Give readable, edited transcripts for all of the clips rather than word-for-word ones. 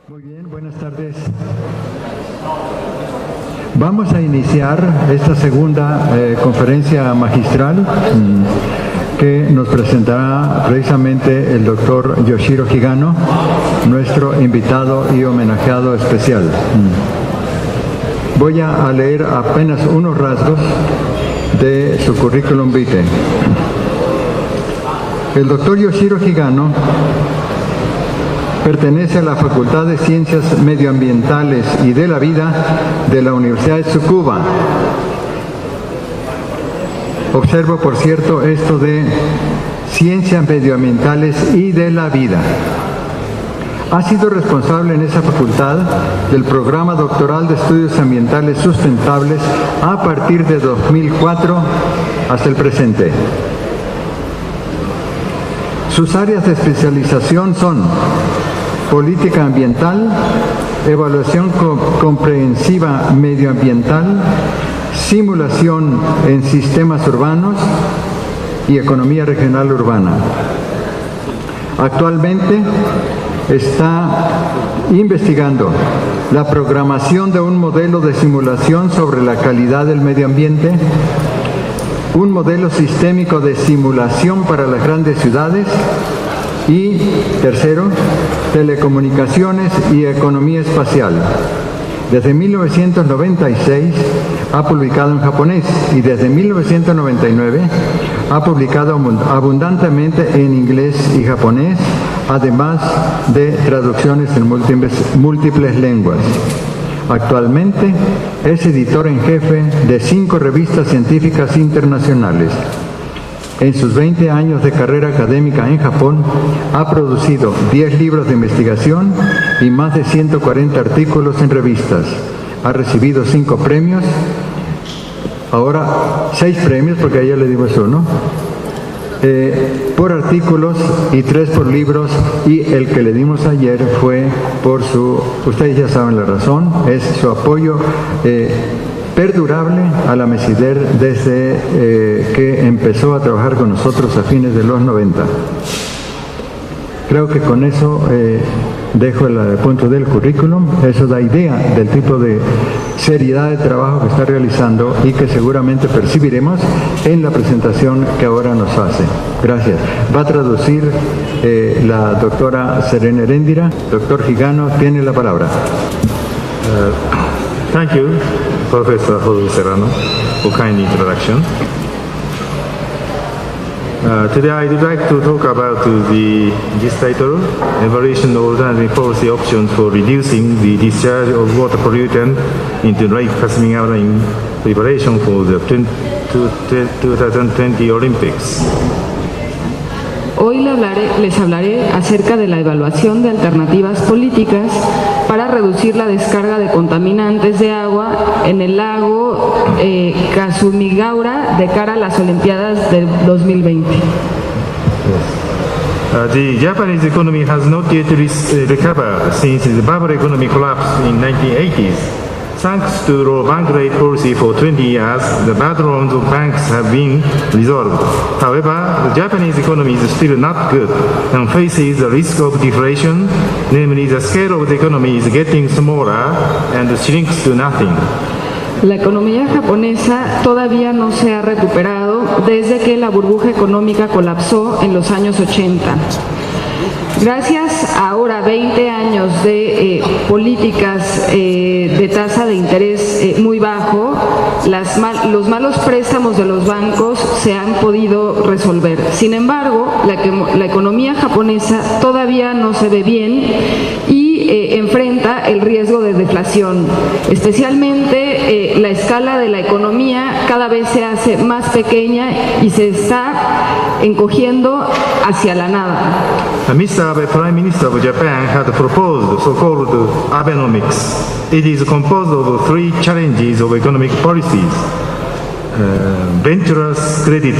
Muy bien, buenas tardes. Vamos a iniciar esta segunda conferencia magistral que nos presentará precisamente el doctor Yoshiro Higano, nuestro invitado y homenajeado especial. Voy a leer apenas unos rasgos de su currículum vitae. El doctor Yoshiro Higano pertenece a la Facultad de Ciencias Medioambientales y de la Vida de la Universidad de Tsukuba. Observo, por cierto, esto de Ciencias Medioambientales y de la Vida. Ha sido responsable en esa facultad del programa doctoral de estudios ambientales sustentables a partir de 2004 hasta el presente. Sus áreas de especialización son política ambiental, evaluación comprensiva medioambiental, simulación en sistemas urbanos y economía regional urbana. Actualmente está investigando la programación de un modelo de simulación sobre la calidad del medio ambiente, un modelo sistémico de simulación para las grandes ciudades y, tercero, telecomunicaciones y economía espacial. Desde 1996 ha publicado en japonés y desde 1999 ha publicado abundantemente en inglés y japonés, además de traducciones en múltiples lenguas. Actualmente es editor en jefe de 5 revistas científicas internacionales. En sus 20 años de carrera académica en Japón, ha producido 10 libros de investigación y más de 140 artículos en revistas. Ha recibido 5 premios, ahora 6 premios, porque a ella le dimos uno, por artículos y 3 por libros, y el que le dimos ayer fue por su, ustedes ya saben la razón, es su apoyo perdurable a la MESIDER desde que empezó a trabajar con nosotros a fines de los 90. Creo que con eso dejo el punto del currículum. Eso da idea del tipo de seriedad de trabajo que está realizando y que seguramente percibiremos en la presentación que ahora nos hace. Gracias. Va a traducir la doctora Serena Heréndira. Doctor Higano, tiene la palabra. Thank you, Professor Jose Serrano, for kind introduction. Today I'd like to talk about this title, Evaluation of Alternative Policy Options for Reducing the Discharge of Water Pollutant into Lake Kasumigaura in Preparation for the 2020 Olympics. Hoy les hablaré acerca de la evaluación de alternativas políticas para reducir la descarga de contaminantes de agua en el lago Kasumigaura de cara a las Olimpiadas del 2020. The Japanese economy has not yet recovered since the bubble economy collapsed in 1980s. Thanks to low bank rate policy for 20 years, the bad loans of banks have been resolved. However, the Japanese economy is still not good and faces the risk of deflation, namely the scale of the economy is getting smaller and shrinks to nothing. La economía japonesa todavía no se ha recuperado desde que la burbuja económica colapsó en los años 80. Gracias a ahora 20 años de políticas de tasa de interés muy bajo, los malos préstamos de los bancos se han podido resolver. Sin embargo, la economía japonesa todavía no se ve bien y enfrenta el riesgo de deflación. Especialmente la escala de la economía cada vez se hace más pequeña y se está encogiendo hacia la nada. Mr. Abe, Prime Minister of Japan, had proposed so-called Abenomics. It is composed of 3 challenges of economic policies: venturous credit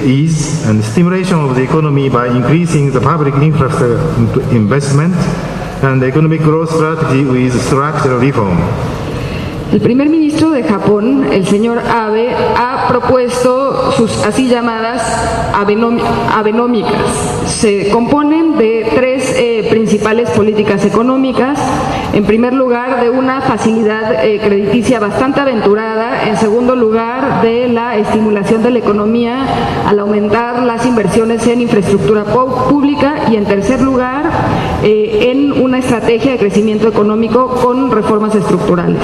ease and stimulation of the economy by increasing the public infrastructure investment, and economic growth strategy with structural reform. El primer ministro de Japón, el señor Abe, ha propuesto sus así llamadas abenómicas. Se componen compone de tres principales políticas económicas. En primer lugar, de una facilidad crediticia bastante aventurada. En segundo lugar, de la estimulación de la economía al aumentar las inversiones en infraestructura pública. Y en tercer lugar, en una estrategia de crecimiento económico con reformas estructurales.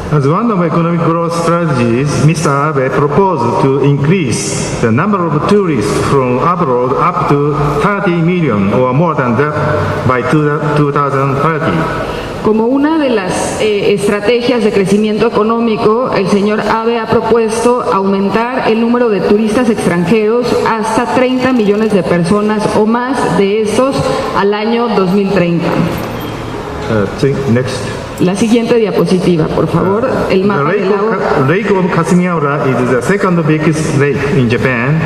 As one of economic growth strategies, Mr. Abe proposed to increase the number of tourists from abroad up to 30 million or more than that by 2030. Como una de las estrategias de crecimiento económico, el señor Abe ha propuesto aumentar el número de turistas extranjeros hasta 30 millones de personas o más de estos al año 2030. Next. La siguiente diapositiva, por favor, el mapa del lago. The lake of Kasumigaura is the second biggest lake in Japan.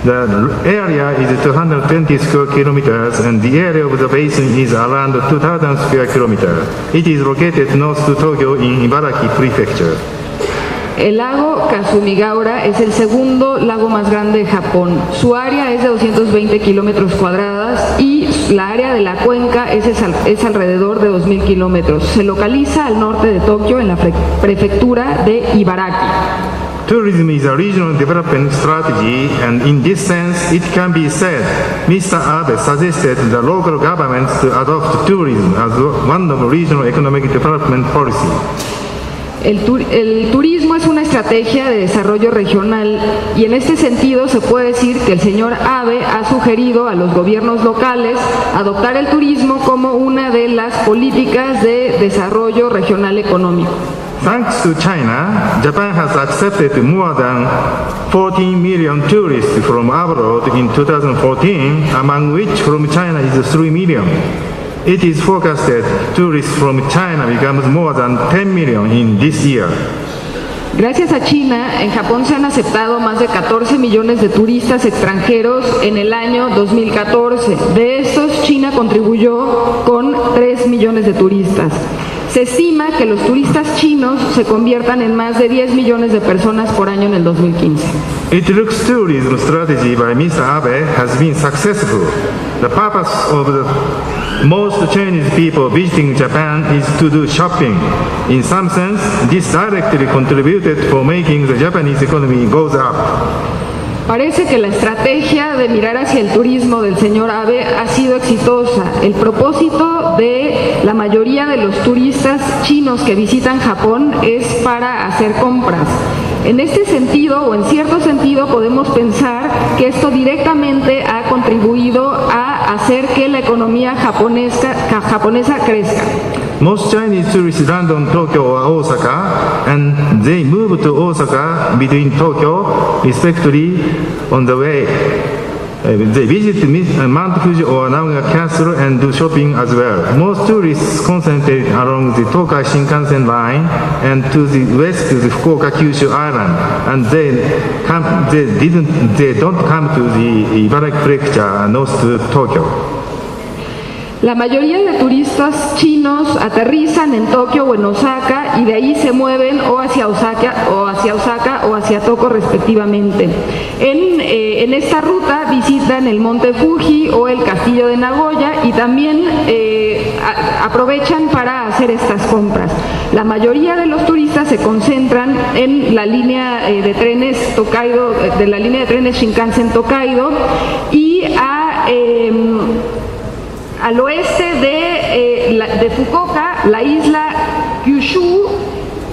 The area is 220 square kilometers and the area of the basin is around 2,000 square kilometers. It is located north to Tokyo in Ibaraki Prefecture. El lago Kasumigaura es el segundo lago más grande de Japón. Su área es de 220 kilómetros cuadrados y la área de la cuenca es alrededor de 2,000 kilómetros. Se localiza al norte de Tokio en la prefectura de Ibaraki. Tourism is a regional development strategy, and in this sense, it can be said Mr. Abe suggested the local governments to adopt tourism as one of regional economic development policy. El turismo es una estrategia de desarrollo regional y en este sentido se puede decir que el señor Abe ha sugerido a los gobiernos locales adoptar el turismo como una de las políticas de desarrollo regional económico. Thanks to China, Japan has accepted more than 14 million tourists from abroad in 2014, among which from China is 3 million. It is forecasted tourists from China becomes more than 10 million in this year. Gracias a China, en Japón se han aceptado más de 14 millones de turistas extranjeros en el año 2014. De estos, China contribuyó con 3 millones de turistas. Se estima que los turistas chinos se conviertan en más de 10 millones de personas por año en el 2015. It looks tourism strategy by Mr. Abe has been successful. The purpose of the most Chinese people visiting Japan is to do shopping. In some sense, this directly contributed for making the Japanese economy goes up. Parece que la estrategia de mirar hacia el turismo del señor Abe ha sido exitosa. El propósito de la mayoría de los turistas chinos que visitan Japón es para hacer compras. En este sentido, o en cierto sentido, podemos pensar que esto directamente ha contribuido a hacer que la economía japonesa crezca. Most Chinese tourists land on Tokyo or Osaka, and they move to Osaka between Tokyo, respectively, on the way. They visit Mount Fuji or Nagoya Castle and do shopping as well. Most tourists concentrate along the Tokai Shinkansen line and to the west to the Fukuoka Kyushu Island, and they don't come to the Ibaraki Prefecture north to Tokyo. La mayoría de turistas chinos aterrizan en Tokio o en Osaka y de ahí se mueven o hacia Osaka o hacia Tokio respectivamente. En esta ruta visitan el monte Fuji o el castillo de Nagoya y también aprovechan para hacer estas compras. La mayoría de los turistas se concentran en la línea de trenes Tokaido, de la línea de trenes Shinkansen Tokaido y al oeste de Fukuoka, la isla Kyushu,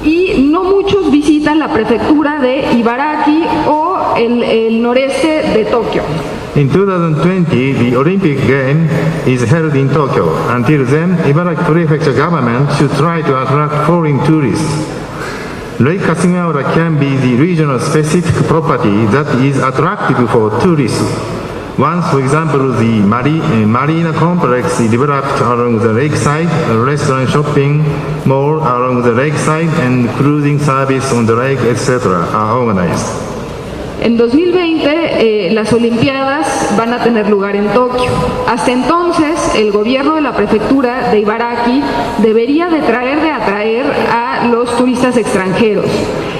y no muchos visitan la prefectura de Ibaraki o el noreste de Tokio. In 2020, the Olympic Game is held in Tokyo. Until then, Ibaraki Prefecture government should try to attract foreign tourists. Lake Kasumigaura can be the regional specific property that is attractive for tourists. Once, for example, the marina complex is developed along the lakeside, a restaurant, shopping mall along the lakeside, and cruising service on the lake, etc. are organized. En 2020 las Olimpiadas van a tener lugar en Tokio. Hasta entonces el gobierno de la prefectura de Ibaraki debería de atraer a los turistas extranjeros.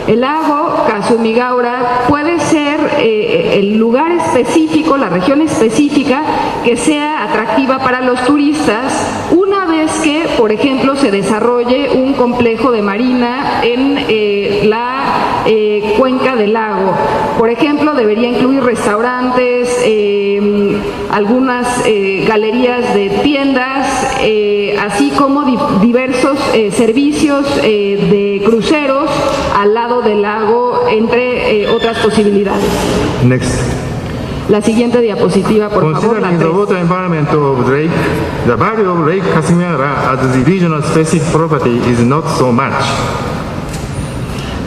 El lago Kasumigaura puede ser el lugar específico, la región específica que sea atractiva para los turistas una vez que, por ejemplo, se desarrolle un complejo de marina en la cuenca del lago. Por ejemplo, debería incluir restaurantes, algunas galerías de tiendas, así como diversos servicios de cruceros al lado del lago, entre otras posibilidades. Next. La siguiente diapositiva, por favor. La Considering the 3. water environment of the lake, the value of Lake Casimira as the regional specific property is not so much.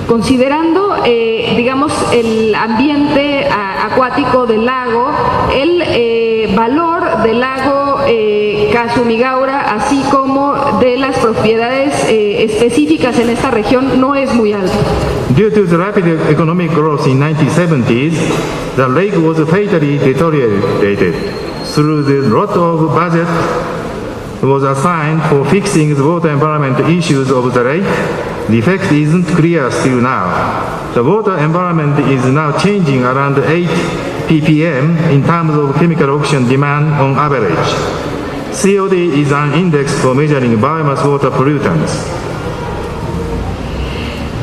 Considerando, digamos, el ambiente acuático del lago, el valor del lago Kasumigaura, así como de las propiedades específicas en esta región, no es muy alto. Due to the rapid economic growth in 1970s, the lake was fatally deteriorated. Through the lot of budget was assigned for fixing the water environment issues of the lake, the effect isn't clear still now. The water environment is now changing around 8 ppm in terms of chemical oxygen demand on average. COD is an index for measuring biomass water pollutants.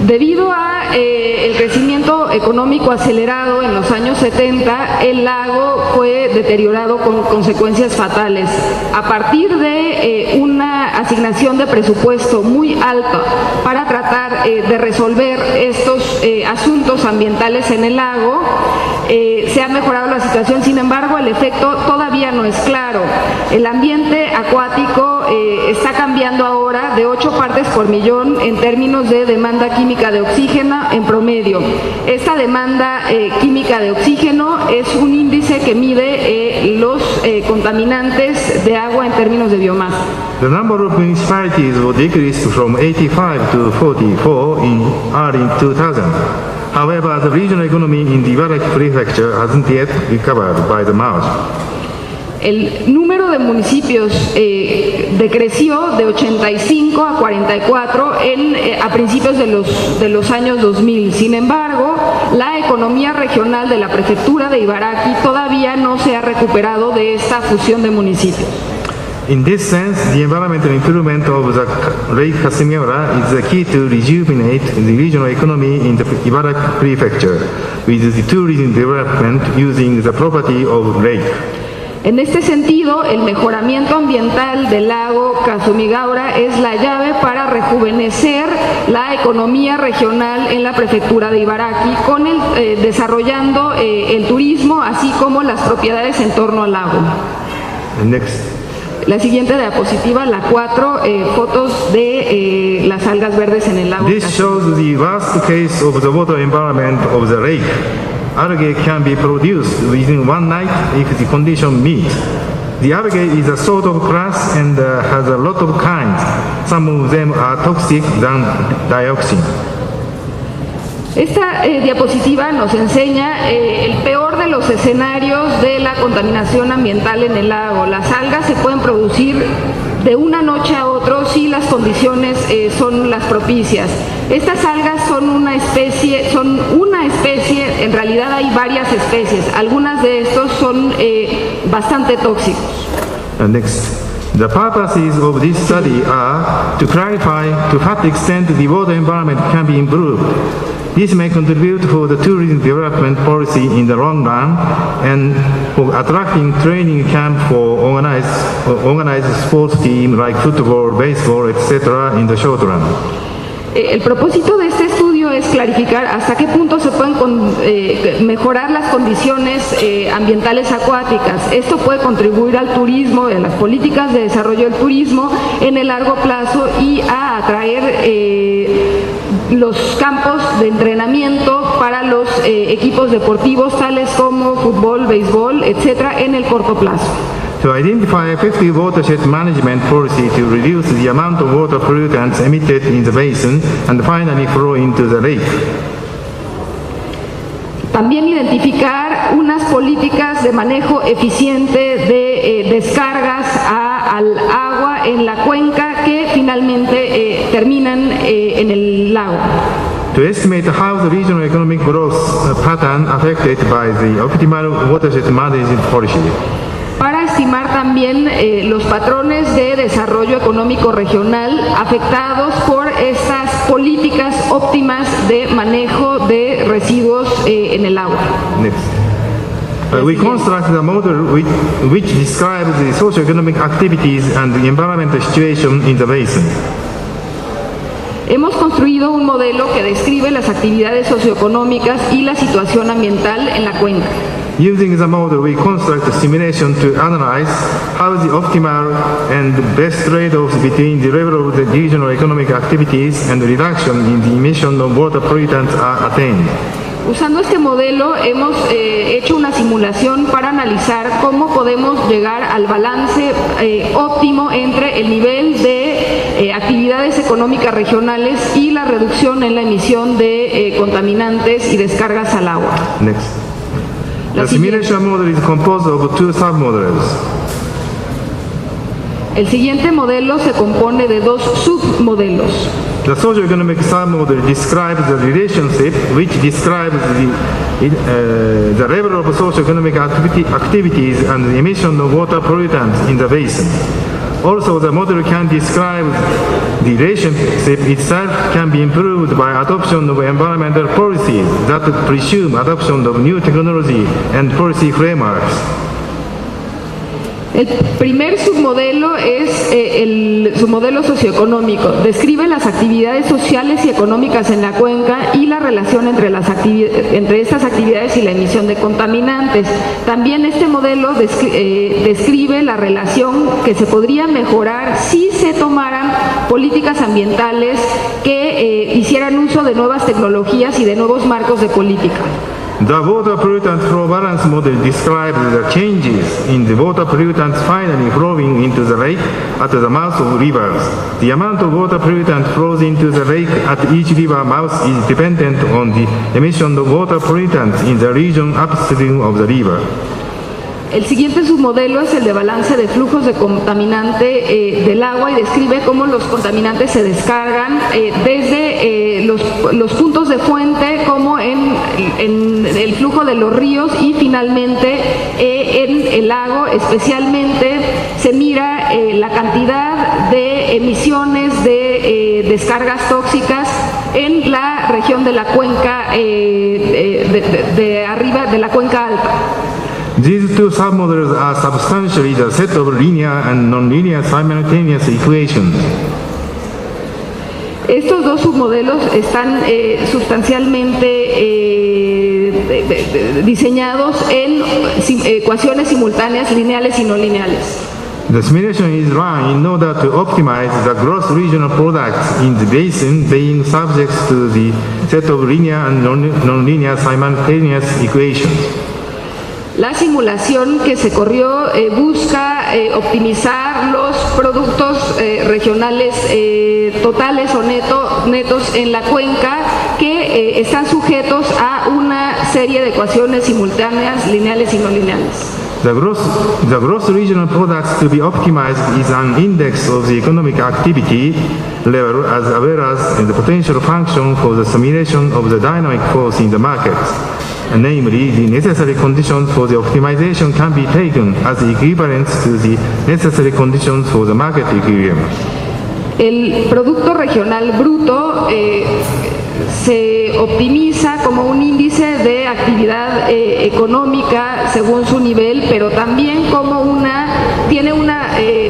Debido a el crecimiento económico acelerado en los años 70, el lago fue deteriorado con consecuencias fatales. A partir de una asignación de presupuesto muy alta para tratar de resolver estos asuntos ambientales en el lago, se ha mejorado la situación. Sin embargo, el efecto todavía no es claro. El ambiente acuático está cambiando ahora de 8 partes por millón en términos de demanda química de oxígeno en promedio. Esta demanda química de oxígeno es un índice que mide los contaminantes de agua en términos de biomasa. The number of municipalities will decrease from 85 to 44 in early 2000. However, the regional economy in the Ibaraki prefecture hasn't yet recovered by the margin. El número de municipios decreció de 85 a 44 a principios de los años 2000. Sin embargo, la economía regional de la prefectura de Ibaraki todavía no se ha recuperado de esta fusión de municipios. In this sense, the environmental improvement of the Lake Kasumigaura is the key to rejuvenate the regional economy in the Ibaraki prefecture, with the tourism development using the property of lake. En este sentido, el mejoramiento ambiental del lago Kasumigaura es la llave para rejuvenecer la economía regional en la prefectura de Ibaraki, desarrollando el turismo, así como las propiedades en torno al lago. Next. La siguiente diapositiva, la 4, fotos de las algas verdes en el lago. This shows the vast case of the water environment of the lake. Algae can be produced within one night if the condition meet. The algae is a sort of class and has a lot of kinds. Some of them are toxic than dioxin. Esta diapositiva nos enseña el peor de los escenarios de la contaminación ambiental en el lago. Las algas se pueden producir de una noche a otra si las condiciones son las propicias. Estas algas son una especie, en realidad hay varias especies. Algunas de estos son bastante tóxicos. Next. The purposes of this study are to clarify to what extent the water environment can be improved. This may contribute for the tourism development policy in the long run and for attracting training camp for organized sports team like football, baseball, etc. in the short run. El propósito de este estudio es clarificar hasta qué punto se pueden mejorar las condiciones ambientales acuáticas. Esto puede contribuir al turismo, a las políticas de desarrollo del turismo en el largo plazo y a atraer los campos de entrenamiento para los equipos deportivos tales como fútbol, béisbol, etcétera, en el corto plazo. To identify effective watershed management policy to reduce the amount of water pollutants emitted in the basin and finally flow into the lake. También identificar unas políticas de manejo eficiente de descargas al agua en la cuenca que finalmente terminan en el lago. to estimate how the regional economic growth pattern affected by the optimal watershed management policy. Para estimar también los patrones de desarrollo económico regional afectados por estas políticas óptimas de manejo de residuos en el agua. Next. We constructed a model which describes the socio-economic activities and the environmental situation in the basin. Hemos construido un modelo que describe las actividades socioeconómicas y la situación ambiental en la cuenca. Using the model, we construct a simulation to analyze how the optimal and best trade-offs between the level of the regional economic activities and the reduction in the emission of water pollutants are attained. Usando este modelo hemos hecho una simulación para analizar cómo podemos llegar al balance óptimo entre el nivel de actividades económicas regionales y la reducción en la emisión de contaminantes y descargas al agua. Next. The simulation model is composed of two submodels. El siguiente modelo se compone de dos submodelos. The socio-economic submodel describes the relationship which describes the level of socio-economic activities and the emission of water pollutants in the basin. Also, the model can describe the relationship itself can be improved by adoption of environmental policies that presume adoption of new technology and policy frameworks. El primer submodelo es el submodelo socioeconómico. Describe las actividades sociales y económicas en la cuenca y la relación entre estas actividades y la emisión de contaminantes. También este modelo describe la relación que se podría mejorar si se tomaran políticas ambientales que hicieran uso de nuevas tecnologías y de nuevos marcos de política. The water pollutant flow balance model describes the changes in the water pollutants finally flowing into the lake at the mouth of rivers. The amount of water pollutant flows into the lake at each river mouth is dependent on the emission of water pollutants in the region upstream of the river. El siguiente submodelo es el de balance de flujos de contaminante del agua y describe cómo los contaminantes se descargan desde los puntos de fuente como en el flujo de los ríos y finalmente en el lago. Especialmente se mira la cantidad de emisiones de descargas tóxicas en la región de la cuenca de arriba de la cuenca alta. These two submodels are substantially the set of linear and nonlinear simultaneous equations. Estos dos submodelos están sustancialmente diseñados en ecuaciones simultáneas lineales y no lineales. The simulation is run in order to optimize the gross regional products in the basin being subject to the set of linear and nonlinear simultaneous equations. La simulación que se corrió busca optimizar los productos regionales totales o netos en la cuenca que están sujetos a una serie de ecuaciones simultáneas lineales y no lineales. The gross regional products to be optimized is an index of the economic activity level as well as the potential function for the simulation of the dynamic force in the markets. Namely, the necessary conditions for the optimization can be taken as equivalent to the necessary conditions for the market equilibrium. El Producto Regional Bruto se optimiza como un índice de actividad económica según su nivel, pero también como tiene una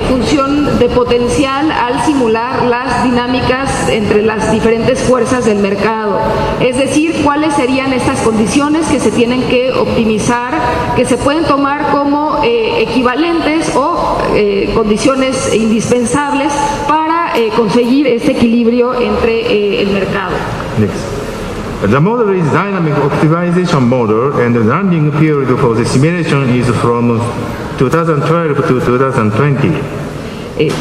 función de potencial al simular las dinámicas entre las diferentes fuerzas del mercado. Es decir, cuáles serían estas condiciones que se tienen que optimizar, que se pueden tomar como equivalentes o condiciones indispensables para conseguir este equilibrio entre el mercado. Next. The model is dynamic optimization model and the running period for the simulation is from 2012 to 2020.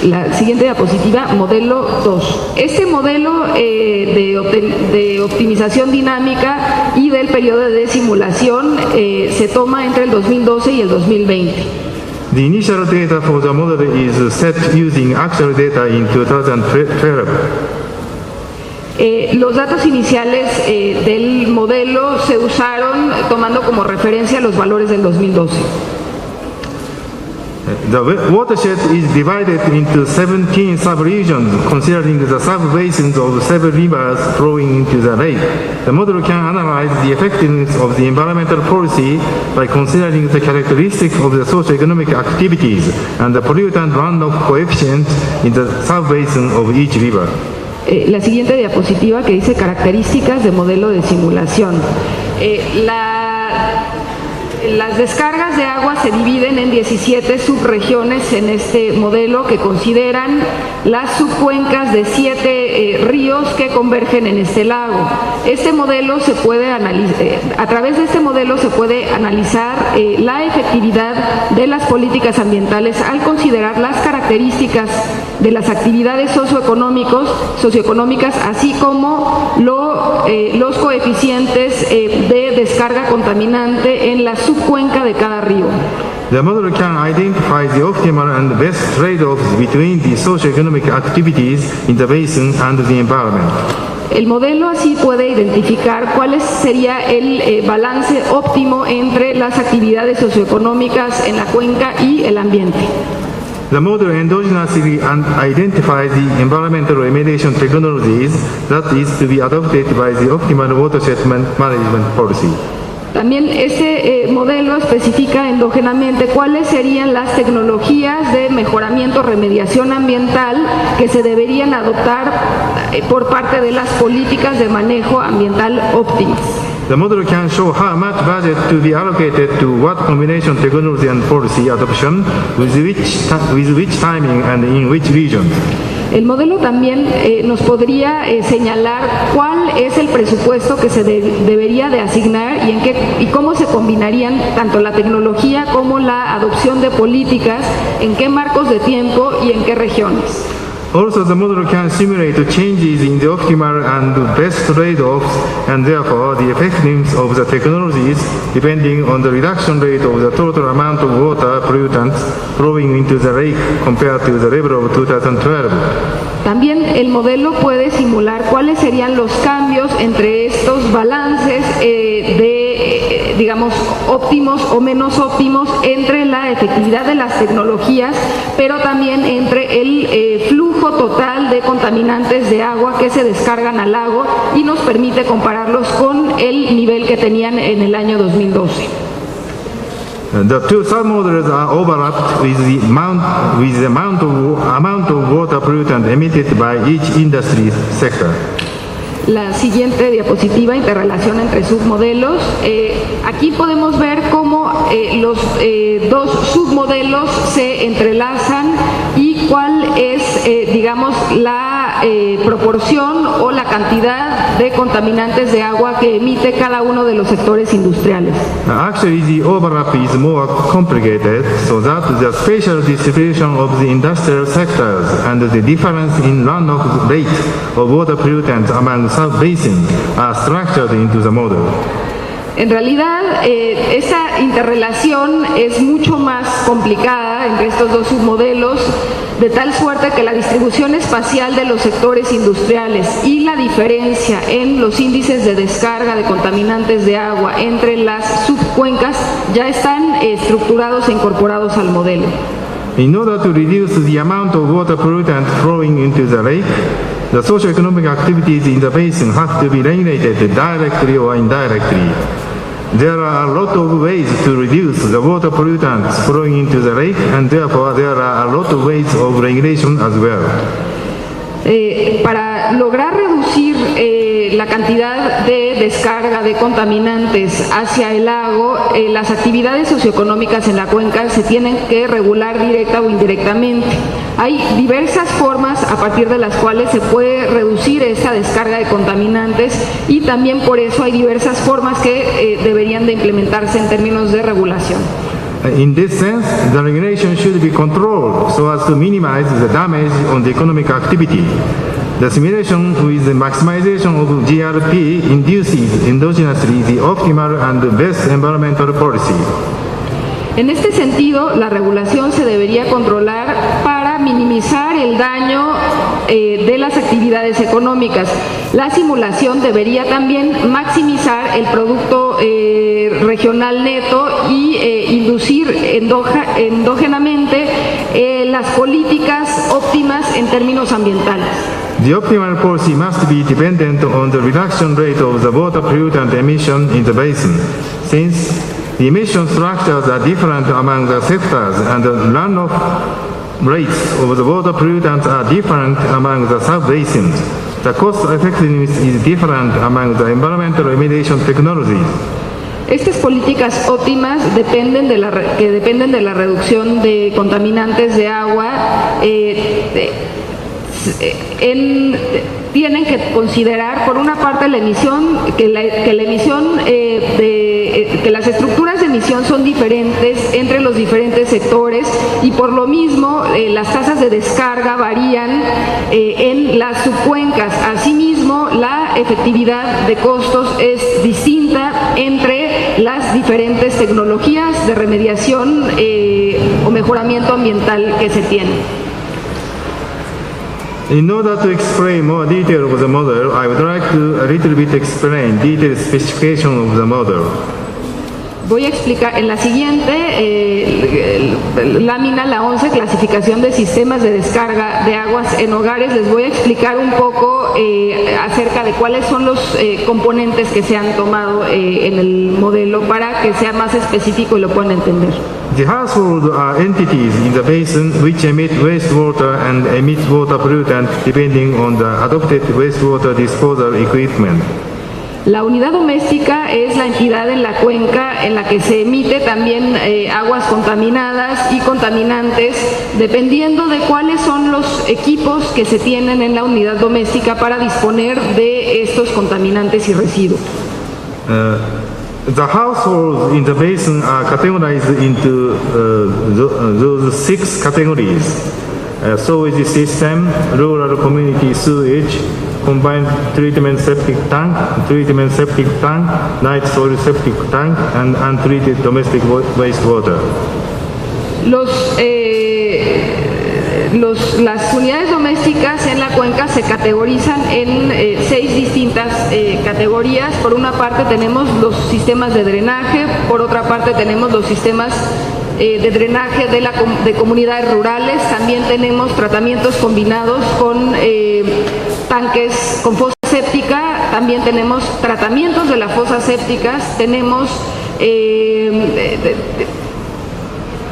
La siguiente diapositiva, modelo 2. Este modelo de optimización dinámica y del periodo de simulación se toma entre el 2012 y el 2020. The initial data for the model is set using actual data in 2012. Los datos iniciales del modelo se usaron tomando como referencia los valores del 2012. The watershed is divided into 17 sub-regions, considering the sub-basins of several rivers flowing into the lake. The model can analyze the effectiveness of the environmental policy by considering the characteristics of the socio-economic activities and the pollutant runoff coefficient in the sub-basin of each river. La siguiente diapositiva que dice características de modelo de simulación. Las descargas de agua se dividen en 17 subregiones en este modelo que consideran las subcuencas de 7 ríos que convergen en este lago. Este modelo se puede a través de este modelo se puede analizar la efectividad de las políticas ambientales al considerar las características de las actividades socioeconómicas, así como los coeficientes de descarga contaminante en la subcuenca de cada río. The model can identify the optimal and best trade-offs between the socio-economic activities in the basin and the environment. El modelo así puede identificar cuál sería el balance óptimo entre las actividades socioeconómicas en la cuenca y el ambiente. The model endogenously identifies the environmental remediation technologies that is to be adopted by the optimal watershed management policy. También este modelo especifica endógenamente cuáles serían las tecnologías de mejoramiento, remediación ambiental que se deberían adoptar por parte de las políticas de manejo ambiental óptimas. The model can show how much budget to be allocated to what combination technology and policy adoption, with which timing and in which region. El modelo también nos podría señalar cuál es el presupuesto que se debería de asignar y cómo se combinarían tanto la tecnología como la adopción de políticas, en qué marcos de tiempo y en qué regiones. Also, the model can simulate changes in the optimal and best trade-offs and therefore the effectiveness of the technologies depending on the reduction rate of the total amount of water pollutants flowing into the lake compared to the level of 2012. También el modelo puede simular cuáles serían los cambios entre estos balances digamos, óptimos o menos óptimos entre la efectividad de las tecnologías, pero también entre el flujo total de contaminantes de agua que se descargan al lago y nos permite compararlos con el nivel que tenían en el año 2012. The two submodels are overlapped with the amount of water pollutant emitted by each industry sector. La siguiente diapositiva, interrelación entre submodelos. Aquí podemos ver cómo los dos submodelos se entrelazan y cuál es, digamos, la proporción o la cantidad de contaminantes de agua que emite cada uno de los sectores industriales. Actually, the overlap is more complicated, so that the spatial distribution of the industrial sectors and the difference in runoff rate of water pollutants among sub-basins are structured into the model. En realidad, esta interrelación es mucho más complicada entre estos dos submodelos, de tal suerte que la distribución espacial de los sectores industriales y la diferencia en los índices de descarga de contaminantes de agua entre las subcuencas ya están estructurados e incorporados al modelo. In order to reduce the amount of water pollutant flowing into the lake, the socio-economic activities in the basin have to be regulated directly or indirectly. There are a lot of ways to reduce the water pollutants flowing into the lake, and therefore there are a lot of ways of regulation as well. Para lograr reducir la cantidad de descarga de contaminantes hacia el lago, las actividades socioeconómicas en la cuenca se tienen que regular directa o indirectamente. Hay diversas formas a partir de las cuales se puede reducir esa descarga de contaminantes y también por eso hay diversas formas que deberían de implementarse en términos de regulación. In this sense, the regulation should be controlled so as to minimize the damage on the economic activity. The simulation with the maximization of GRP induces endogenously the optimal and best environmental policy. En este sentido, la regulación se debería controlar para minimizar el daño de las actividades económicas. La simulación debería también maximizar el producto regional neto y inducir endógenamente las políticas óptimas en términos ambientales. The optimal policy must be dependent on the reduction rate of the water pollutant emission in the basin, since the emission structures are different among the sectors and the runoff rates of the water pollutants are different among the sub-basins. The cost effectiveness is different among the environmental remediation technologies. Estas políticas óptimas dependen de la reducción de contaminantes de agua. Tienen que considerar, por una parte, la emisión, que las estructuras de emisión son diferentes entre los diferentes sectores y por lo mismo las tasas de descarga varían en las subcuencas. Asimismo, la efectividad de costos es distinta entre las diferentes tecnologías de remediación o mejoramiento ambiental que se tienen. In order to explain more detail of the model, I would like to a little bit explain detailed specification of the model. Voy a explicar en la siguiente lámina, la 11, clasificación de sistemas de descarga de aguas en hogares. Les voy a explicar un poco acerca de cuáles son los componentes que se han tomado en el modelo para que sea más específico y lo puedan entender. The households are entities in the basin which emit wastewater and emit water pollutant depending on the adopted wastewater disposal equipment. La unidad doméstica es la entidad en la cuenca en la que se emite también aguas contaminadas y contaminantes, dependiendo de cuáles son los equipos que se tienen en la unidad doméstica para disponer de estos contaminantes y residuos. The households in the basin are categorized into those 6 categories: sewage system, rural community sewage, combined treatment septic tank, night soil septic tank, and untreated domestic wastewater. Las unidades domésticas en la cuenca se categorizan en 6 distintas categorías. Por una parte tenemos los sistemas de drenaje, por otra parte tenemos los sistemas de drenaje de comunidades rurales, también tenemos tratamientos combinados con tanques con fosa séptica, también tenemos tratamientos de las fosas sépticas, tenemos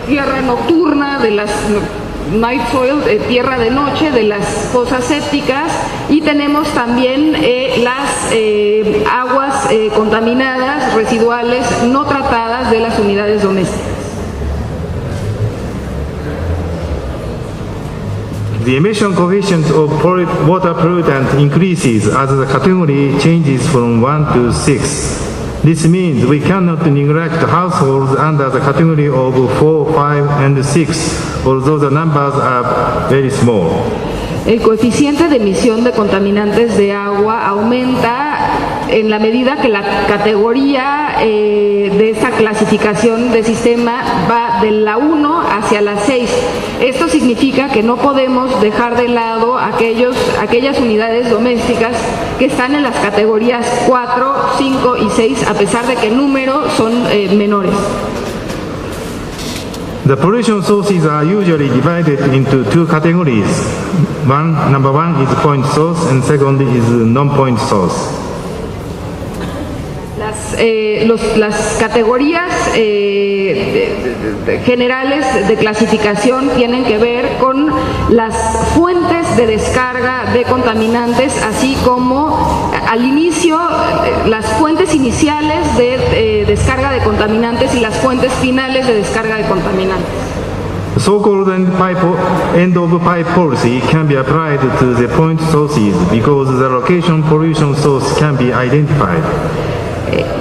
tierra nocturna de las night soil, tierra de noche de las fosas sépticas, y tenemos también las aguas contaminadas, residuales, no tratadas de las unidades domésticas. The emission coefficient of water pollutant increases as the category changes from 1 to 6. This means we cannot neglect households under the category of 4, 5, and 6, although the numbers are very small. El coeficiente de emisión de contaminantes de agua aumenta en la medida que la categoría de esta clasificación de sistema va de la 1 hacia la 6. Esto significa que no podemos dejar de lado aquellas unidades domésticas que están en las categorías 4, 5 y 6, a pesar de que el número son menores. The pollution sources are usually divided into 2 categories. Number one is point source and second is non-point source. Las categorías generales de clasificación tienen que ver con las fuentes de descarga de contaminantes, así como al inicio las fuentes iniciales de descarga de contaminantes y las fuentes finales de descarga de contaminantes. The so-called end-of-pipe policy can be applied to the point sources because the location pollution source can be identified.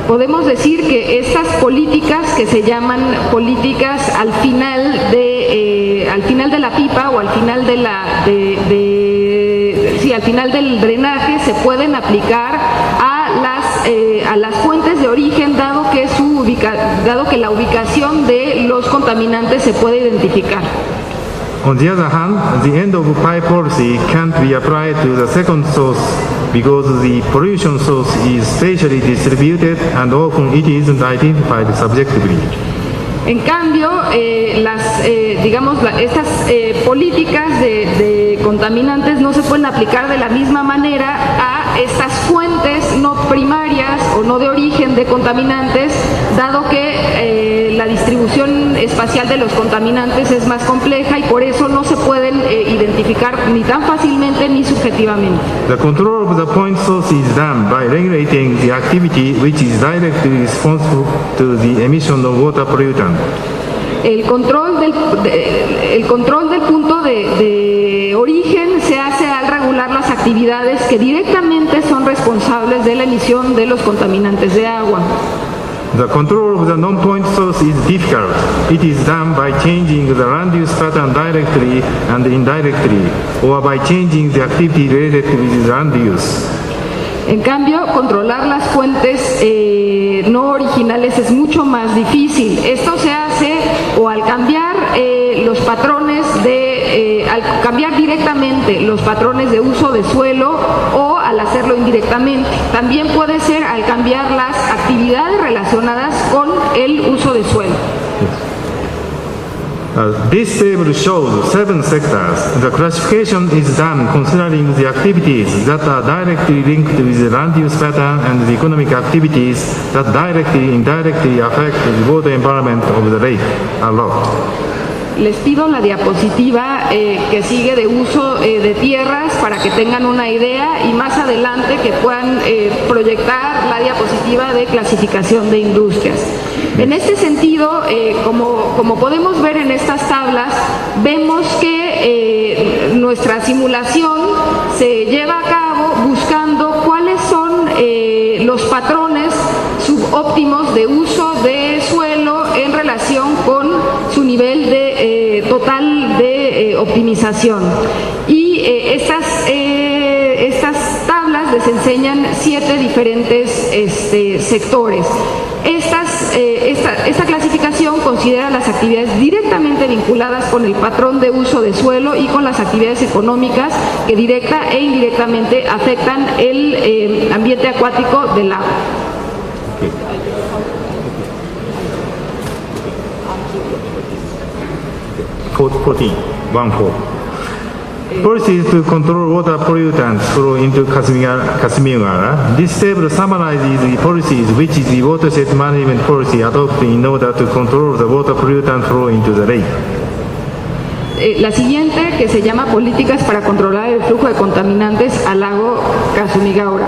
Podemos decir que estas políticas, que se llaman políticas al final de la pipa o al final al final del drenaje, se pueden aplicar a las fuentes de origen, dado que la ubicación de los contaminantes se puede identificar. On the other hand, the end-of-pipe policy can't be applied to the second source because the pollution source is spatially distributed and often it isn't identified subjectively. En cambio, estas políticas de contaminantes no se pueden aplicar de la misma manera a estas fuentes no primarias o no de origen de contaminantes, dado que la distribución espacial de los contaminantes es más compleja y por eso no se pueden identificar ni tan fácilmente ni subjetivamente. The control of the point source is done by regulating the activity which is directly responsible to the emission of water pollutant. El control del punto de origen se hace al regular las actividades que directamente son responsables de la emisión de los contaminantes de agua. The control of the non-point source is difficult. It is done by changing the land use pattern directly and indirectly, or by changing the activity related with land use. En cambio, controlar las fuentes no originales es mucho más difícil. Esto se hace o al cambiar los patrones al cambiar directamente los patrones de uso de suelo o al hacerlo indirectamente. También puede ser al cambiar las actividades relacionadas con el uso de suelo. This table shows 7 sectors. The classification is done considering the activities that are directly linked with the land use pattern and the economic activities that directly, indirectly affect the water environment of the lake a lot. Les pido la diapositiva que sigue de uso de tierras para que tengan una idea y más adelante que puedan proyectar la diapositiva de clasificación de industrias. En este sentido, como podemos ver en estas tablas, vemos que nuestra simulación se lleva a cabo buscando cuáles son los patrones subóptimos de uso de suelo en relación con su nivel de total de optimización. Y estas tablas les enseñan 7 diferentes sectores. Esta clasificación considera las actividades directamente vinculadas con el patrón de uso de suelo y con las actividades económicas que directa e indirectamente afectan el ambiente acuático del agua. Policies to control water pollutants flow into Kashmir. This table summarizes the policies which is the watershed management policy adopted in order to control the water pollutant flow into the lake. La siguiente, que se llama Políticas para controlar el flujo de contaminantes al lago Kasumigaura.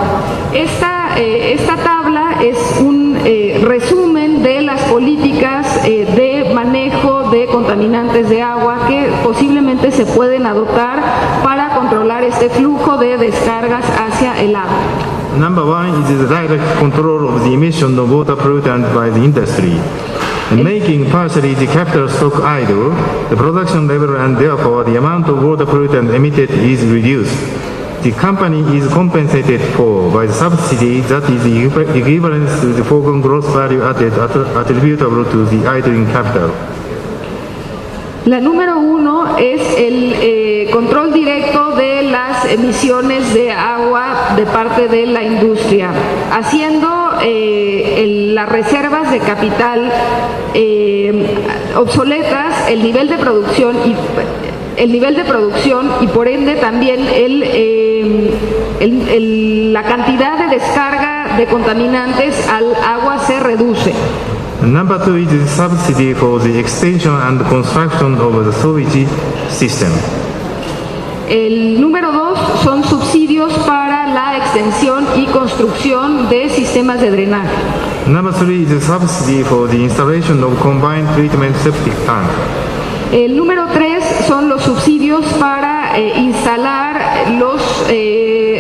Esta tabla es un resumen de las políticas de manejo de contaminantes de agua que posiblemente se pueden adoptar para controlar este flujo de descargas hacia el agua. Number 1 is the direct control of the emission of water pollutant by the industry. Making partially the capital stock idle, the production level and therefore the amount of water pollutant emitted is reduced. The company is compensated for by the subsidy that is equivalent to the foregone gross value added attributable to the idling capital. La número 1 es el control directo de las emisiones de agua de parte de la industria, haciendo las reservas de capital obsoletas, el nivel de producción y por ende también la cantidad de descarga de contaminantes al agua se reduce. Number 2 is the subsidy for the extension and construction of the sewage system. El número 2 son subsidios para la extensión y construcción de sistemas de drenaje. Number 3 is the subsidy for the installation of combined treatment septic tank. El número 3 son los subsidios para instalar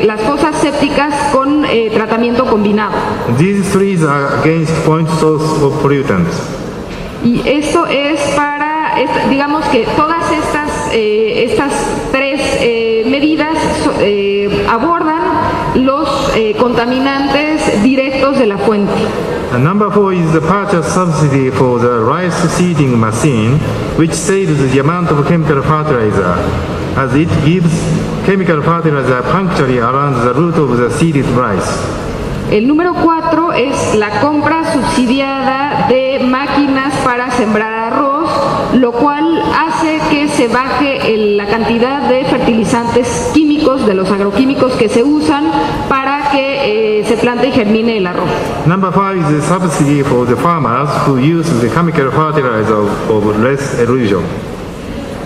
las fosas sépticas con tratamiento combinado. These 3 are against point source of pollutants. Y esto es para, digamos que todas estas 3 medidas abordan los contaminantes directos de la fuente. And number 4 is the purchase subsidy for the rice seeding machine, which saves the amount of chemical fertilizer, as it gives chemical fertilizer punctually around the root of the seeded rice. El número 4 es la compra subsidiada de máquinas para sembrar arroz, lo cual hace que se baje la cantidad de fertilizantes químicos, de los agroquímicos que se usan para que se plante y germine el arroz. Number 5 is the subsidy for the farmers who use the chemical fertilizer of less erosion.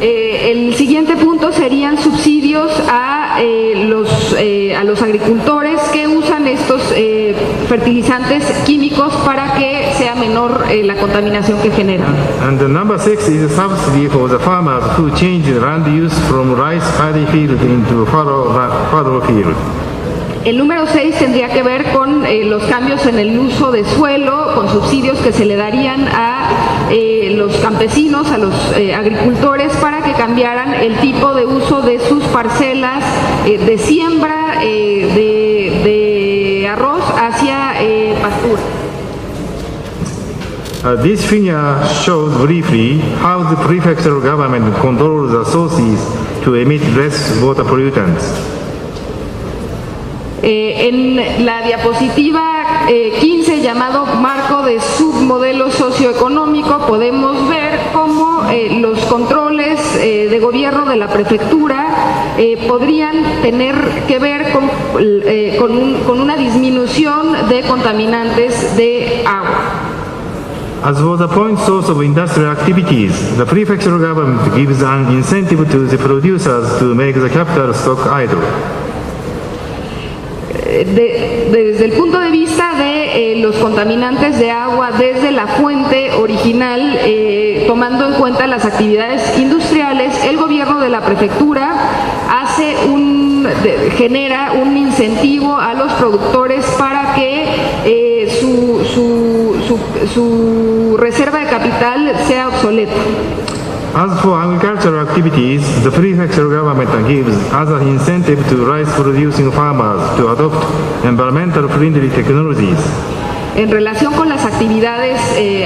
El siguiente punto serían subsidios a los agricultores que usan estos fertilizantes químicos para que sea menor la contaminación que generan. And the number 6 is a subsidy for the farmers who change the land use from rice paddy field into fallow field. El número 6 tendría que ver con los cambios en el uso de suelo, con subsidios que se le darían a los campesinos, a los agricultores, para que cambiaran el tipo de uso de sus parcelas de siembra de arroz hacia pastura. This figure shows briefly how the prefectural government controls the sources to emit less water pollutants. En la diapositiva 15, llamado marco de submodelo socioeconómico, podemos ver cómo los controles de gobierno de la prefectura podrían tener que ver con una disminución de contaminantes de agua. As for the point source of industrial activities, the prefectural government gives an incentive to the producers to make the capital stock idle. Desde el punto de vista de los contaminantes de agua desde la fuente original, tomando en cuenta las actividades industriales, el gobierno de la prefectura genera un incentivo a los productores para que su reserva de capital sea obsoleta. As for agricultural activities, the prefectural government gives as an incentive to rice-producing farmers to adopt environmental-friendly technologies. En relación con las actividades de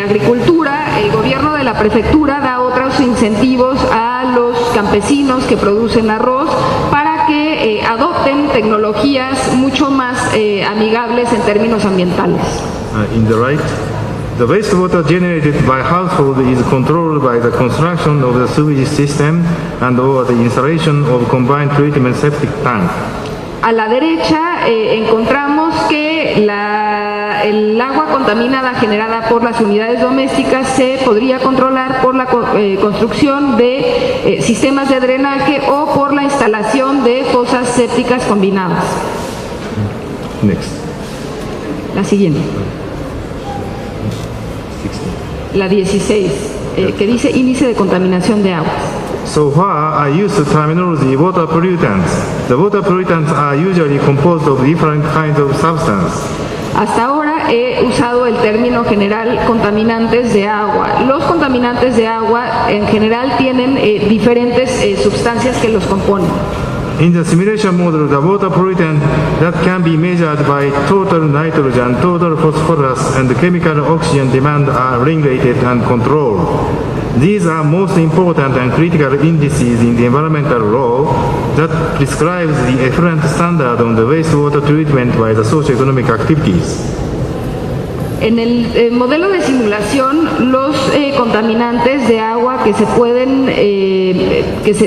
agricultura, el gobierno de la prefectura da otros incentivos a los campesinos que producen arroz para que adopten tecnologías mucho más amigables en términos ambientales. In the right, the wastewater generated by household is controlled by the construction of the sewage system and or the installation of combined treatment septic tank. A la derecha encontramos que el agua contaminada generada por las unidades domésticas se podría controlar por la construcción de sistemas de drenaje o por la instalación de fosas sépticas combinadas. Next. La siguiente. La 16, que dice índice de contaminación de aguas. So far, I used the terminology water pollutants. The water pollutants are usually composed of different kinds of substances. Hasta ahora he usado el término general contaminantes de agua. Los contaminantes de agua en general tienen diferentes sustancias que los componen. In the simulation model, the water pollutant that can be measured by total nitrogen, total phosphorus, and chemical oxygen demand are regulated and controlled. These are most important and critical indices in the environmental law that prescribes the effluent standard on the wastewater treatment by the socioeconomic activities. En el modelo de simulación, los contaminantes de agua que se pueden,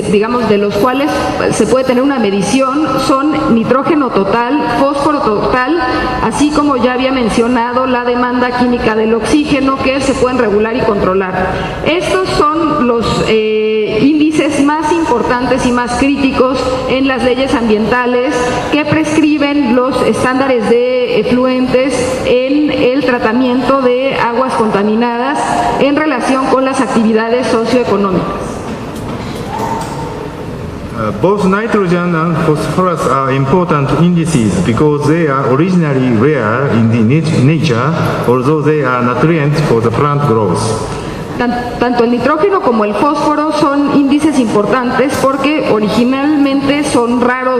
digamos, de los cuales se puede tener una medición son nitrógeno total, fósforo total, así como ya había mencionado la demanda química del oxígeno, que se pueden regular y controlar. Estos son los índices más importantes y más críticos en las leyes ambientales que prescriben los estándares de efluentes en el tratamiento de aguas contaminadas en relación con las actividades socioeconómicas. Both nitrogen and phosphorus are important indices because they are originally rare in the nature, although they are nutrients for the plant growth. Tanto el nitrógeno como el fósforo son índices importantes porque originalmente es raro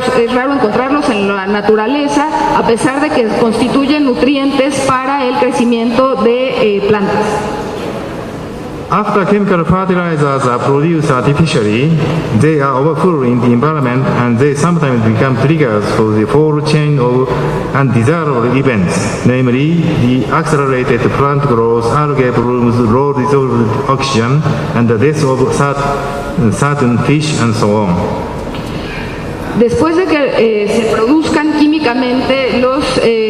encontrarlos en la naturaleza, a pesar de que constituyen nutrientes para el crecimiento de plantas. After chemical fertilizers are produced artificially, they are overfull in the environment and they sometimes become triggers for the whole chain of undesirable events, namely the accelerated plant growth, algae blooms, low dissolved oxygen, and the death of certain fish and so on. Después de que se produzcan químicamente los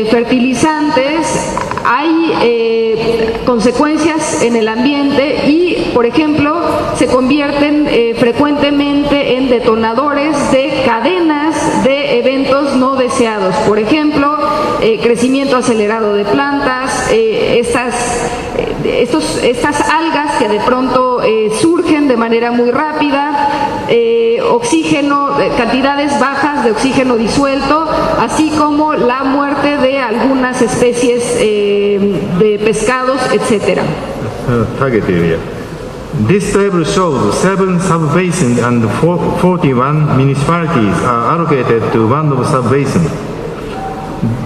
fertilizantes, hay consecuencias en el ambiente y, por ejemplo, se convierten frecuentemente en detonadores de cadenas de eventos no deseados. Por ejemplo, crecimiento acelerado de plantas, estas algas que de pronto surgen de manera muy rápida, oxígeno, cantidades bajas de oxígeno disuelto, así como la muerte de algunas especies de pescados, etc. Target area. This table shows 7 sub-basins and 41 municipalities are allocated to one of sub-basins.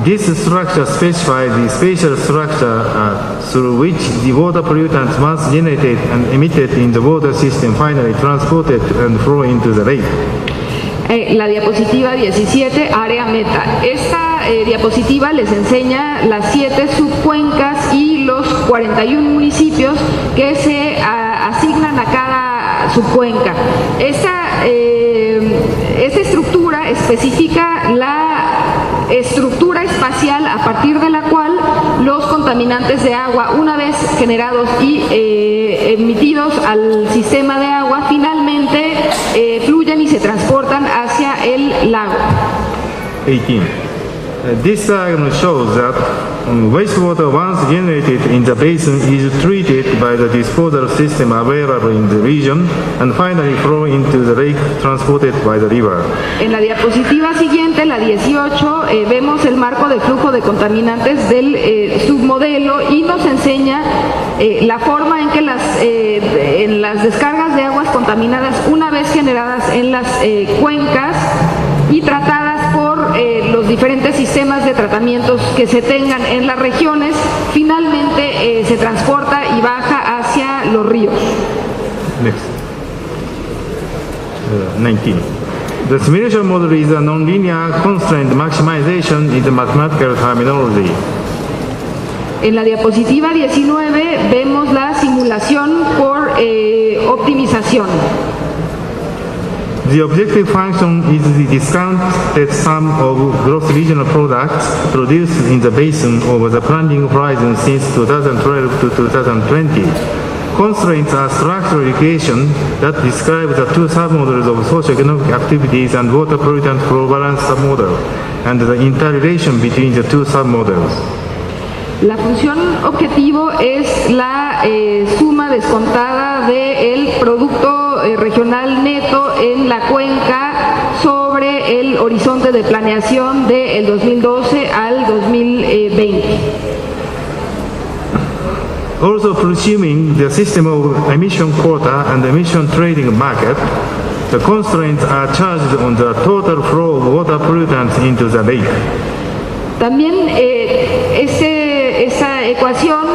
This structure specifies the spatial structure through which the water pollutants once generated and emitted in the water system finally transported and flow into the lake. La diapositiva 17, área meta. Esta diapositiva les enseña las 7 subcuencas y los 41 municipios que se asignan a cada subcuenca. Esta estructura especifica la estructura espacial a partir de la cual los contaminantes de agua, una vez generados y emitidos al sistema de agua, finalmente fluyen y se transportan hacia el lago. 18. This diagram shows that wastewater once generated in the basin is treated by the disposal system available in the region and finally flow into the lake transported by the river. En la diapositiva siguiente, la 18, vemos el marco de flujo de contaminantes del submodelo y nos enseña la forma en que en las descargas de aguas contaminadas, una vez generadas en las cuencas y tratadas por los diferentes sistemas de tratamientos que se tengan en las regiones, finalmente se transporta y baja hacia los ríos. Next. 19. The simulation model is a nonlinear constraint maximization in the mathematical terminology. En la diapositiva 19 vemos la simulación por optimización. The objective function is the discounted sum of gross regional products produced in the basin over the planning horizon since 2012 to 2020. Constraints are structural equations that describe the two submodels of socioeconomic activities and water pollutant flow balance submodel and the interrelation between the two submodels. La función objetivo es la suma descontada del producto regional neto en la cuenca sobre el horizonte de planeación del 2012 al 2020. Also presuming the system of emission quota and emission trading market, the constraints are charged on the total flow of water pollutants into the lake. También esa ecuación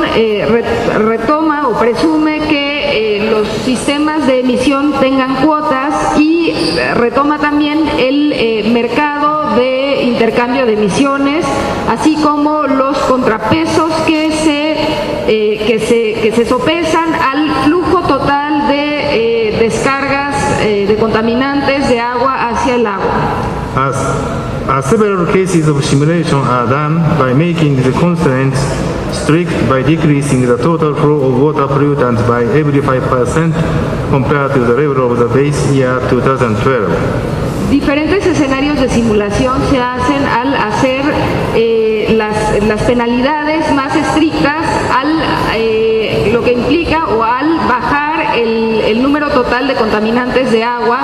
retoma o presume que los sistemas de emisión tengan cuotas y retoma también el mercado de intercambio de emisiones, así como los contrapesos que se sopesan al flujo total de descargas de contaminantes de agua hacia el lago. Several cases of simulation are done by making the constraints strict by decreasing the total flow of water pollutants by every 5% compared to the level of the base year 2012. Diferentes escenarios de simulación se hacen al hacer las penalidades más estrictas, lo que implica o al bajar el número total de contaminantes de agua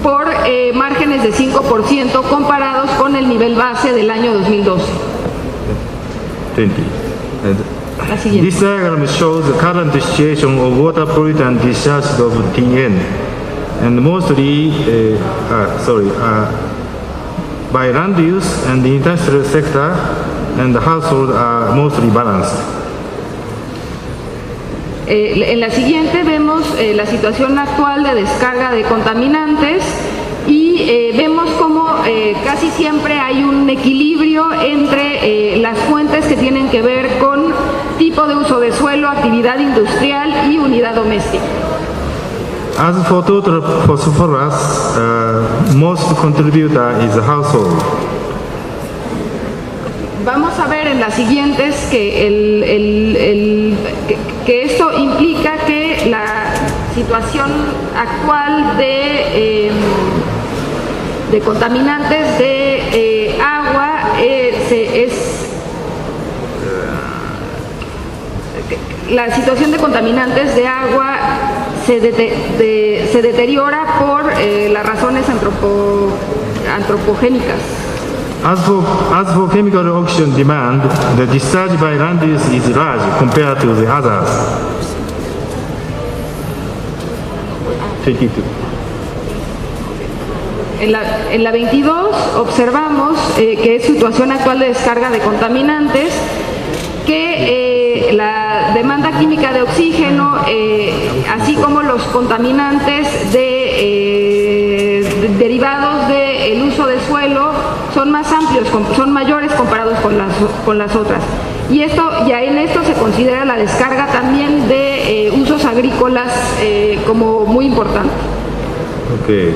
por márgenes de 5% comparados con el nivel base del año 2012. 20. La siguiente. This diagram shows the current situation of water pollutant discharge of TN, and mostly, by land use and the industrial sector and the household are mostly balanced. En la siguiente vemos la situación actual de descarga de contaminantes y vemos cómo casi siempre hay un equilibrio entre las fuentes que tienen que ver con tipo de uso de suelo, actividad industrial y unidad doméstica. As for total phosphorus, most contributor is the household. Vamos a ver en las siguientes que esto implica que la situación actual de contaminantes de agua la situación de contaminantes de agua se deteriora por las razones antropogénicas. As for chemical oxygen demand, the discharge by land use is large compared to the others. 22. En la 22 observamos que es situación actual de descarga de contaminantes, que la demanda química de oxígeno, así como los contaminantes derivados del uso de suelo, son más amplios, son mayores comparados con las otras. Y ya en esto se considera la descarga también de usos agrícolas como muy importante. Okay.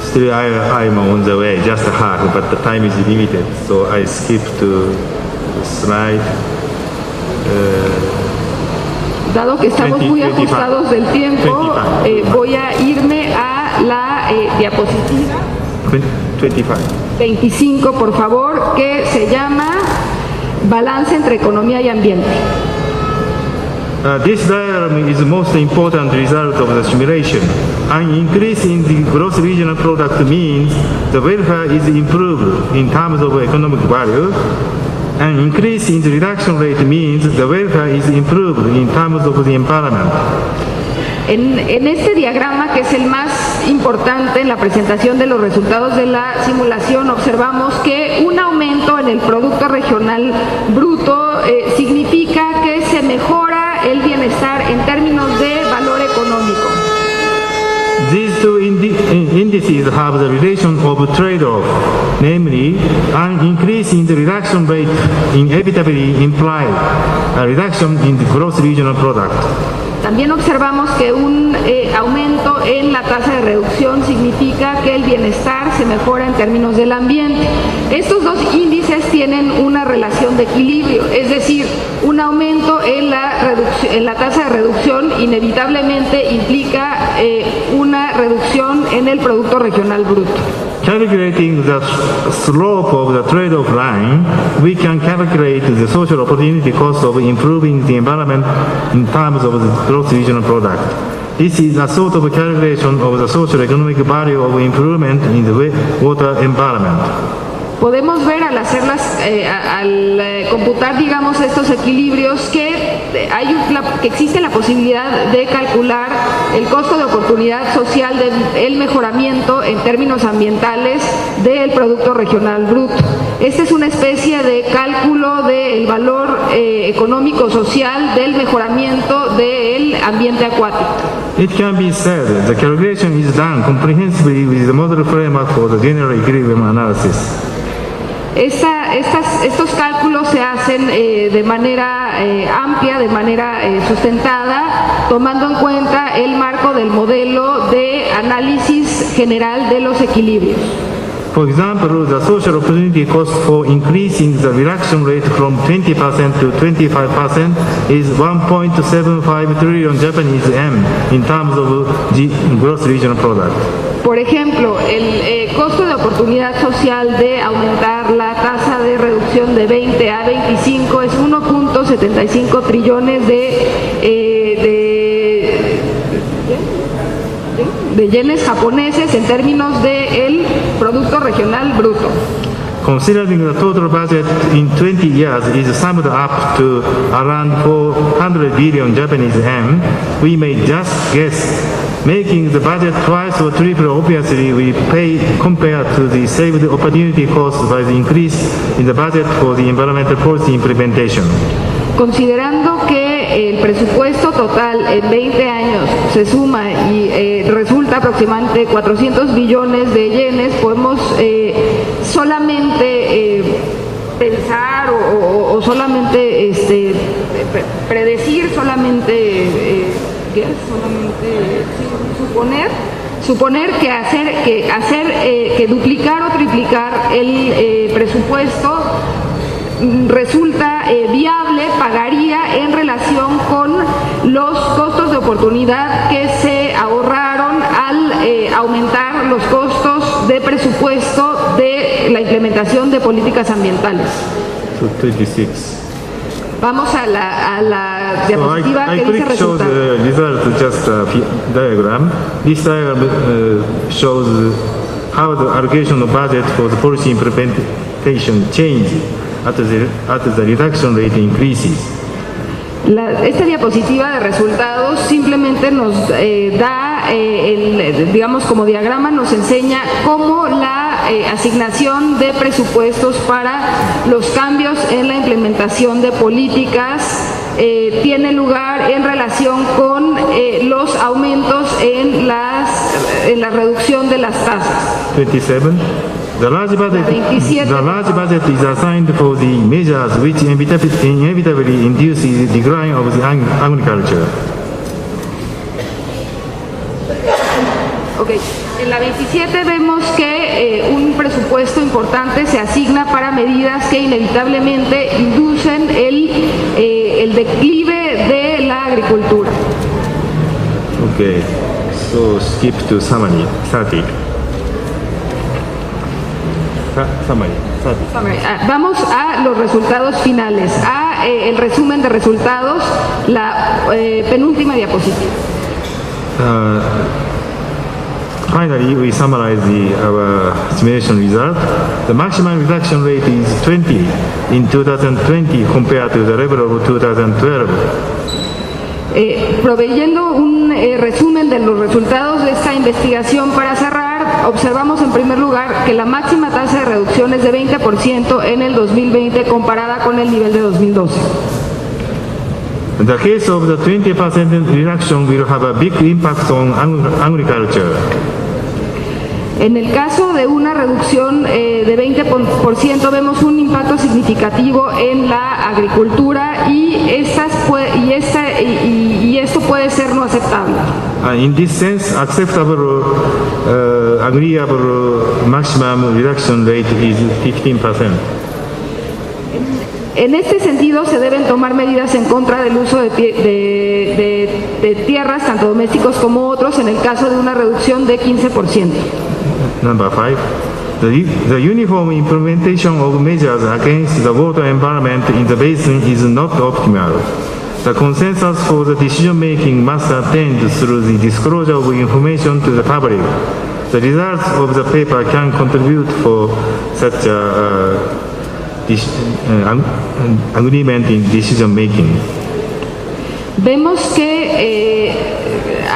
Still, I'm on the way, just hard, but the time is limited, so I skip to slide. Dado que estamos muy ajustados del tiempo, voy a irme a la diapositiva 25, por favor, que se llama Balance entre economía y ambiente. This diagram is the most important result of the simulation. An increase in the gross regional product means the welfare is improved in terms of economic value. An increase in the reduction rate means the welfare is improved in terms of the environment. En este diagrama, que es el más importante en la presentación de los resultados de la simulación, observamos que un aumento en el Producto Regional Bruto significa que se mejora el bienestar en términos de valor económico. These two indices have the relation of trade-off, namely, an increase in the reduction rate inevitably implies a reduction in the gross regional product. También observamos que un aumento en la tasa de reducción significa que el bienestar se mejora en términos del ambiente. Estos dos índices tienen una relación de equilibrio, es decir, un aumento en la tasa de reducción inevitablemente implica una reducción en el Producto Regional Bruto. Calculating the slope of the trade-off line, we can calculate the social opportunity cost of improving the environment in terms of the gross regional product. This is a sort of calculation of the social economic value of improvement in the water environment. Podemos ver al computar, digamos, estos equilibrios que existe la posibilidad de calcular el costo de oportunidad social del mejoramiento en términos ambientales del Producto Regional Bruto. Esta es una especie de cálculo del valor económico social del mejoramiento del ambiente acuático. It can be said the calculation is done comprehensively with the model framework for the general equilibrium analysis. Estos cálculos se hacen de manera amplia, de manera sustentada, tomando en cuenta el marco del modelo de análisis general de los equilibrios. For example, the social opportunity cost for increasing the reduction rate from 20% to 25% is 1.75 trillion Japanese yen in terms of gross regional product. Por ejemplo, el costo de oportunidad social de aumentar la tasa de reducción de 20 a 25 es 1.75 trillones de yenes japoneses en términos del Producto Regional Bruto. Considering the total budget in 20 years is summed up to around 400 billion Japanese yen, we may just guess. Making the budget twice or triple obviously we pay compared to the saved opportunity cost by the increase in the budget for the environmental policy implementation. Considerando que el presupuesto total en 20 años se suma y resulta aproximadamente 400 billones de yenes, podemos solamente pensar o solamente predecir, solamente suponer que duplicar o triplicar el presupuesto resulta viable, pagaría en relación con los costos de oportunidad que se ahorraron al aumentar los costos de presupuesto de la implementación de políticas ambientales. So 26. Vamos a la diapositiva que dice show resultados. the result, just a diagram. This diagram shows how the allocation of budget for the policy implementation changes as the reduction rate increases. Esta diapositiva de resultados simplemente nos da, digamos como diagrama, nos enseña cómo la asignación de presupuestos para los cambios en la implementación de políticas tiene lugar en relación con los aumentos en la reducción de las tasas. 27. The large budget is assigned for the measures which inevitably induce the decline of the agriculture. Okay. En la 27 vemos que un presupuesto importante se asigna para medidas que inevitablemente inducen el declive de la agricultura. Okay, so skip to summary 30. Vamos a los resultados finales, el resumen de resultados, la penúltima diapositiva. Finally, we summarize our simulation result. The maximum reduction rate is 20 in 2020 compared to the level of 2012. Proveyendo un resumen de los resultados de esta investigación para cerrar, observamos en primer lugar que la máxima tasa de reducción es de 20% en el 2020 comparada con el nivel de 2012. In the case of the 20% reduction will have a big impact on agriculture. En el caso de una reducción de 20% vemos un impacto significativo en la agricultura y esto puede ser no aceptable. In this sense, acceptable agreeable maximum reduction rate is 15%. En este sentido, se deben tomar medidas en contra del uso de tierras, tanto domésticos como otros, en el caso de una reducción de 15%. Number 5. The uniform implementation of measures against the water environment in the basin is not optimal. The consensus for the decision-making must attend through the disclosure of information to the public. The results of the paper can contribute for such agreement in decision-making. Vemos que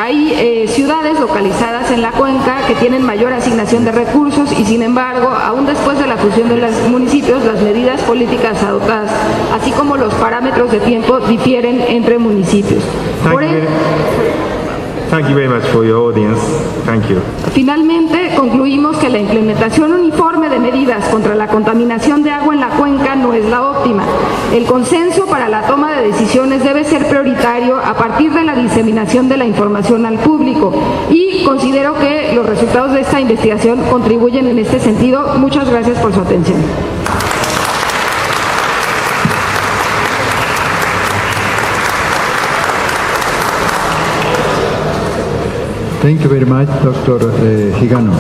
hay ciudades localizadas en la cuenca que tienen mayor asignación de recursos y, sin embargo, aún después de la fusión de los municipios, las medidas políticas adoptadas, así como los parámetros de tiempo, difieren entre municipios. Thank you very much for your audience. Thank you. Finalmente, concluimos que la implementación uniforme de medidas contra la contaminación de agua en la cuenca no es la óptima. El consenso para la toma de decisiones debe ser prioritario a partir de la diseminación de la información al público, y considero que los resultados de esta investigación contribuyen en este sentido. Muchas gracias por su atención. Thank you very much, Dr. Higano.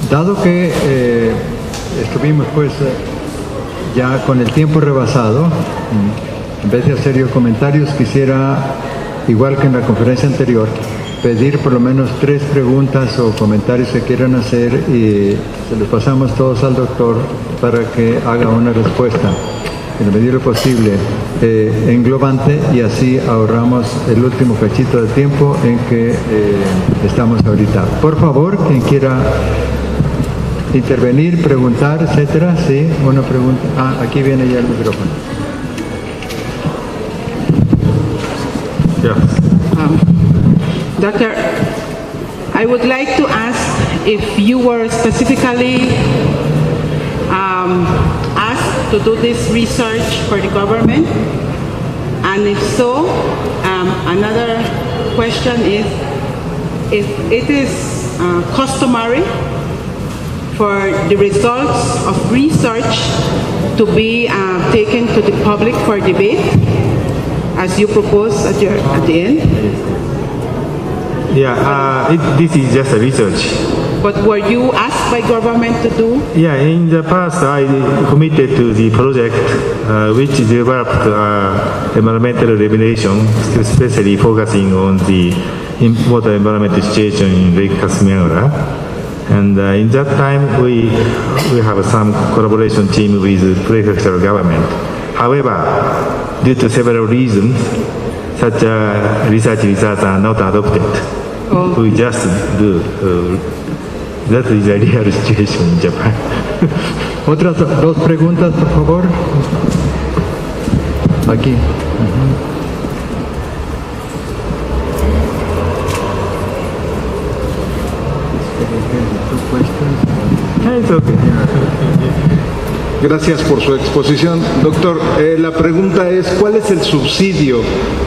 Dado que estuvimos pues ya con el tiempo rebasado, en vez de hacer yo comentarios, quisiera, igual que en la conferencia anterior, pedir por lo menos 3 preguntas o comentarios que quieran hacer y se los pasamos todos al doctor para que haga una respuesta en la medida de lo posible englobante, y así ahorramos el último cachito de tiempo en que estamos ahorita. Por favor, quien quiera intervenir, preguntar, etcétera. Sí, una pregunta. Aquí viene ya el micrófono. Doctor, I would like to ask if you were specifically asked to do this research for the government, and if so, another question is if it is customary for the results of research to be taken to the public for debate, as you propose at the end? Yeah, this is just a research. But were you asked by government to do? Yeah, in the past I committed to the project which developed environmental regulation, especially focusing on the water environment situation in Lake Kasmiagora. And in that time we have some collaboration team with the prefectural government. However, due to several reasons, such research results are not adopted. Oh. We just do. That is a real situation in Japan. Otras 2 preguntas, por favor. Aquí. It's okay. Gracias por su exposición. Doctor, la pregunta es, ¿cuál es el subsidio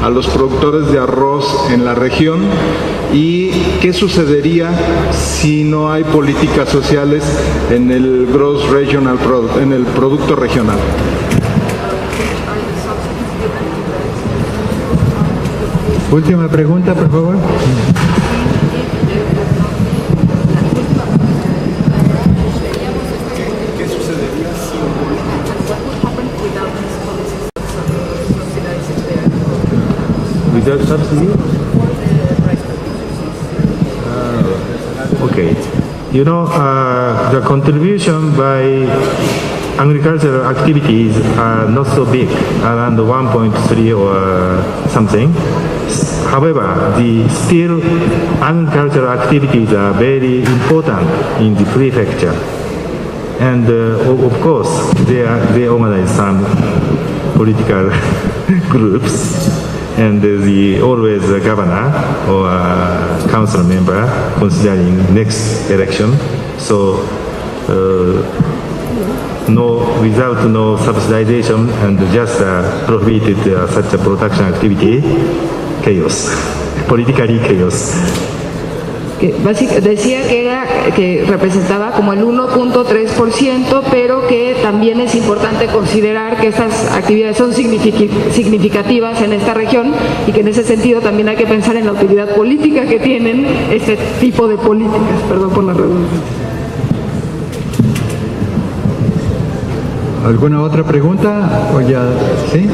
a los productores de arroz en la región y qué sucedería si no hay políticas sociales en el Gross Regional Product, en el producto regional? Última pregunta, por favor. Without subsidy? Okay. You know, the contribution by agricultural activities are not so big, around 1.3 or something. However, still agricultural activities are very important in the prefecture. And of course, they organize some political groups. And always the governor or council member considering next election. So without no subsidization and just prohibited such a production activity, chaos, politically chaos. Que decía que representaba como el 1.3%, pero que también es importante considerar que estas actividades son significativas en esta región y que en ese sentido también hay que pensar en la utilidad política que tienen este tipo de políticas. Perdón por la redundancia. ¿Alguna otra pregunta? ¿O ya? ¿Sí?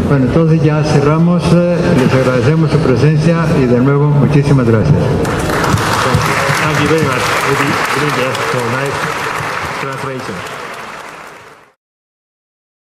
Bueno, entonces ya cerramos. Les agradecemos su presencia y de nuevo muchísimas gracias. Thank you very much. Nice translation.